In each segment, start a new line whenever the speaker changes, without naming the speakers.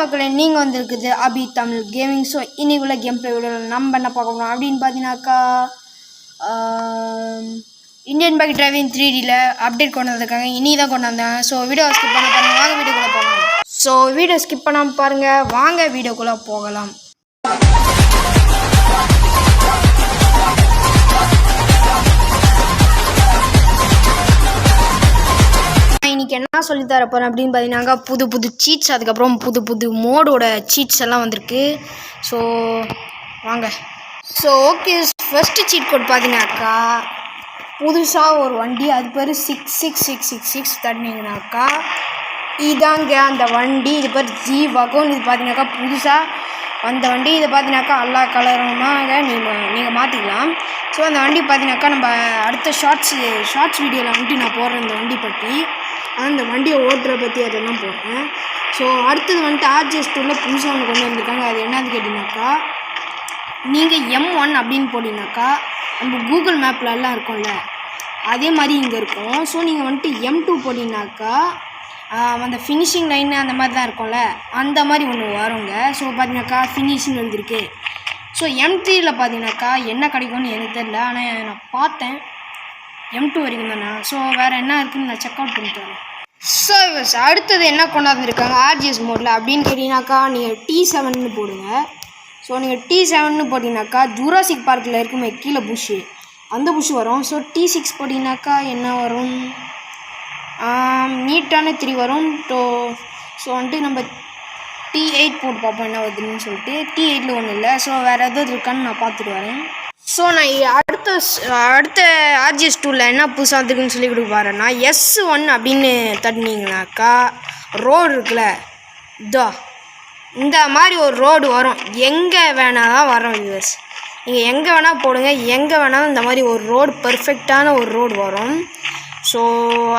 மக்களே, நீங்கள் வந்துருக்குது அபி தமிழ் கேமிங். ஸோ இன்னைக்குள்ள கேம் ப்ளே வீடியோவில் நம்ம என்ன பார்க்க போகிறோம் அப்படின்னு பார்த்தீங்கன்னாக்கா, இந்தியன் பைக் டிரைவிங் 3Dயில் அப்டேட் கொண்டு வந்திருக்காங்க. இன்றைக்கி தான் கொண்டு வந்தாங்க. ஸோ வீடியோ ஸ்கிப் பண்ண பாருங்கள், வாங்க வீடியோக்குள்ளே போகலாம். ஸோ வீடியோ ஸ்கிப் பண்ணாமல் பாருங்கள், வாங்க வீடியோக்குள்ளே போகலாம். இன்றைக்கி என்ன சொல்லித்தர போகிறேன் அப்படின்னு பார்த்தீங்கன்னாக்கா, புது புது சீட்ஸ், அதுக்கப்புறம் புது புது மோடோட சீட்ஸ் எல்லாம் வந்திருக்கு. ஸோ வாங்க. So okay, first cheat code பார்த்தீங்கன்னாக்கா, புதுசாக ஒரு வண்டி, அது பேர் 66666 தட்டினீங்கனாக்கா இதாங்க அந்த வண்டி. இது பேர் ஜி வகோன். இது பார்த்தீங்கன்னாக்கா புதுசாக அந்த வண்டி. இதை பார்த்தீங்கன்னாக்கா எல்லா கலருமாக நீங்கள் மாற்றிக்கலாம். ஸோ அந்த வண்டி பார்த்தீங்கன்னாக்கா நம்ம அடுத்த ஷார்ட்ஸ் வீடியோவில் வந்துட்டு நான் போடுறேன் இந்த வண்டி பற்றி. அந்த வண்டியை ஓட்டுற பற்றி அதெல்லாம் போடுறேன். ஸோ அடுத்தது வந்துட்டு RGS2ல் புதுசாக ஒன்று கொண்டு வந்திருக்காங்க. அது என்னன்னு கேட்டிங்கனாக்கா, நீங்கள் M1 அப்படின்னு போட்டிங்கனாக்கா நம்ம கூகுள் மேப்பில் எல்லாம் இருக்கும்ல, அதே மாதிரி இங்கே இருக்கும். ஸோ நீங்கள் வந்துட்டு M2 போட்டிங்கனாக்கா அந்த ஃபினிஷிங் லைன் அந்த மாதிரி தான் இருக்கும்ல, அந்த மாதிரி ஒன்று வருங்க. ஸோ பார்த்தீங்கன்னாக்கா ஃபினிஷிங் வந்துருக்கு. ஸோ M3யில் பார்த்தீங்கன்னாக்கா என்ன கிடைக்கும்னு எனக்கு தெரியல, ஆனால் நான் பார்த்தேன் M2 வரைக்கும் தானே. ஸோ வேறு என்ன இருக்குதுன்னு நான் செக் அவுட் பண்ணிட்டு வரேன். ஸோ அடுத்தது என்ன கொண்டு வந்திருக்காங்க RGS மோடில் அப்படின்னு கேட்டிங்கனாக்கா, நீங்கள் T7ன்னு போடுங்க. ஸோ நீங்கள் T7ன்னு போட்டிங்கனாக்கா ஜூராசிக் பார்க்கில் இருக்குமே கீழே புஷ்ஷு, அந்த புஷ் வரும். ஸோ T6 போட்டிங்கனாக்கா என்ன வரும், நீட்டான 3 வரும். ஸோ வந்துட்டு நம்ம T8 போட்டு பார்ப்போம் என்ன வருதுன்னு சொல்லிட்டு. T8ல் ஒன்றும் இல்லை. ஸோ வேறு எதாவது இருக்கான்னு நான் பார்த்துட்டு வரேன். ஸோ நான் அடுத்த RGS2வில் என்ன புதுசாக வந்துருக்குன்னு சொல்லி கொடுக்க பாருன்னா, S1 அப்படின்னு தட்டினீங்கனாக்கா ரோடு இருக்குல்ல, இந்த மாதிரி ஒரு ரோடு வரும். எங்கே வேணால் தான் வரும் யூஎஸ், நீங்கள் எங்கே வேணால் போடுங்க, எங்கே வேணாலும் இந்த மாதிரி ஒரு ரோடு, பர்ஃபெக்டான ஒரு ரோடு வரும். ஸோ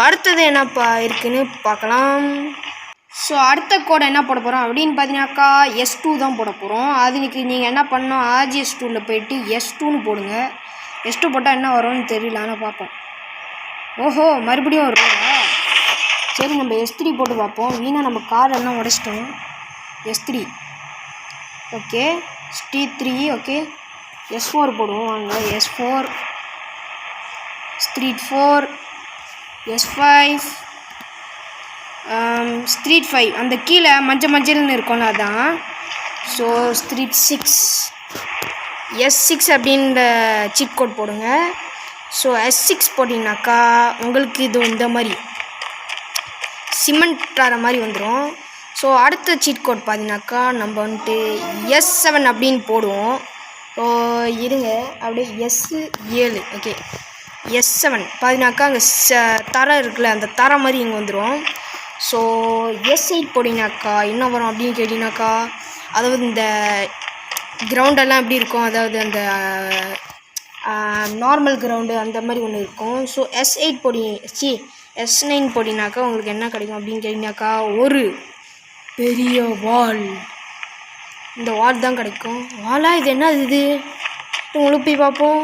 அடுத்தது என்னப்பா இருக்குதுன்னு பார்க்கலாம். ஸோ அடுத்த கோடை என்ன போட போகிறோம் அப்படின்னு பார்த்தீங்கன்னாக்கா S2 தான் போட போகிறோம். அதுக்கு நீங்கள் என்ன பண்ணணும், RGS2வில் போய்ட்டு S2ன்னு போடுங்க. S2 போட்டால் என்ன வரும்னு தெரியல, ஆனால் பார்ப்போம். ஓஹோ, மறுபடியும் ஒரு ரோடா. சரி, நம்ம S3 போட்டு பார்ப்போம். வீணாக நம்ம கார் எல்லாம் உடைச்சிட்டோம். S3 okay, T3 okay, S4 போடுவோம். வாங்க S4, Street 4, S5, Street 5 அந்த கீழே மஞ்சள்னு இருக்கும்ல அதான். ஸோ Street 6, S6 அப்படின்ற சீட் கோட் போடுங்க. ஸோ S6 போட்டிங்கனாக்கா உங்களுக்கு இது இந்த மாதிரி சிமெண்ட் ஆகிற மாதிரி வந்துடும். ஸோ அடுத்த சீட் கோட் பார்த்தீங்கன்னாக்கா நம்ம வந்துட்டு S7 அப்படின்னு போடுவோம். ஸோ இருங்க, அப்படியே S7 ஓகே, S7 பார்த்தீங்கன்னாக்கா அங்கே தரை இருக்குல்ல, அந்த தரை மாதிரி இங்கே வந்துடும். ஸோ S8 போட்டிங்கனாக்கா என்ன வரும் அப்படின்னு கேட்டிங்கனாக்கா, அதாவது இந்த கிரவுண்டெல்லாம் எப்படி இருக்கும், அதாவது அந்த நார்மல் கிரவுண்டு அந்த மாதிரி ஒன்று இருக்கும். ஸோ S9 போட்டிங்கனாக்கா உங்களுக்கு என்ன கிடைக்கும் அப்படின்னு கேட்டிங்கனாக்கா, ஒரு பெரிய வால், இந்த வால் தான் கிடைக்கும். வாலா, இது என்ன இது உங்களுக்கு போய் பார்ப்போம்.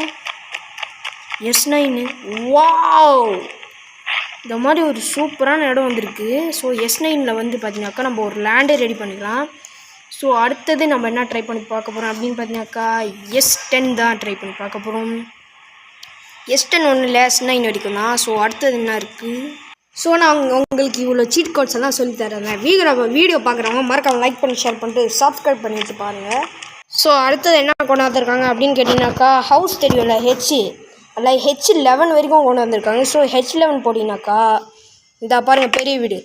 S9 வாவ், இந்த மாதிரி ஒரு சூப்பரான இடம் வந்திருக்கு. ஸோ S9ல் வந்து பார்த்தீங்கன்னாக்கா நம்ம ஒரு லேண்டே ரெடி பண்ணிக்கலாம். ஸோ அடுத்தது நம்ம என்ன ட்ரை பண்ணி பார்க்க போகிறோம் அப்படின்னு பார்த்தீங்கன்னாக்கா S10 தான் ட்ரை பண்ணி பார்க்க போகிறோம். S10 ஒன்றும் இல்லை, S9 வரைக்கும் தான். ஸோ அடுத்தது என்ன இருக்குது, ஸோ நான் உங்களுக்கு இவ்வளோ சீட் கோட்ஸ் எல்லாம் சொல்லித்தரேன். வீடியோ பார்க்குறவங்க மறக்காம லைக் பண்ணி ஷேர் பண்ணிட்டு சப்ஸ்கிரைப் பண்ணிட்டு பாருங்கள். ஸோ அடுத்தது என்ன கொண்டு வந்திருக்காங்க அப்படின்னு கேட்டிங்கனாக்கா, ஹவுஸ் தெரியும்ல, H11 வரைக்கும் கொண்டு வந்திருக்காங்க. ஸோ H11 போட்டிங்கனாக்கா இந்த பாருங்கள் பெரிய வீடு.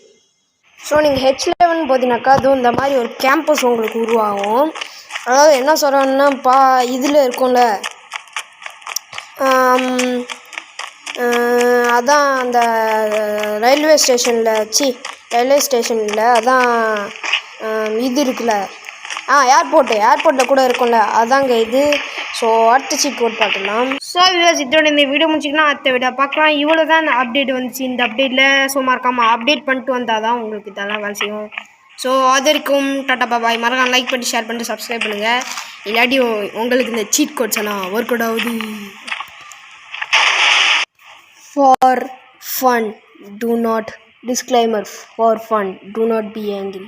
ஸோ நீங்கள் H11 போட்டிங்கனாக்கா அதுவும் இந்த மாதிரி ஒரு கேம்பஸ் உங்களுக்கு உருவாகும். அதாவது என்ன சொல்கிறோன்னா, இதில் இருக்கும்ல, அதான் அந்த ரயில்வே ஸ்டேஷனில் அதான் இது இருக்குல்ல, ஏர்போர்ட்டில் கூட இருக்கும்ல, அதாங்க இது. ஸோ அடுத்த சீட் கோட் பார்க்கலாம். ஸோ இதோட இந்த வீடியோ முடிச்சிங்கன்னா அடுத்த வீடியோ பார்க்கலாம். இவ்வளோ தான் அப்டேட் வந்துச்சு இந்த அப்டேட்டில். ஸோ மறக்காமல் அப்டேட் பண்ணிட்டு வந்தால் தான் உங்களுக்கு இதெல்லாம் வேலை செய்யும். ஸோ அது வரைக்கும் டாட்டா பாய். மறக்காம லைக் பண்ணி ஷேர் பண்ணிட்டு சப்ஸ்கிரைப் பண்ணுங்கள். இல்லாட்டி உங்களுக்கு இந்த சீட் கோட்ஸ் எல்லாம் ஒர்க் அவுட் ஆகுது. For fun, do not disclaimer. For fun, do not be angry.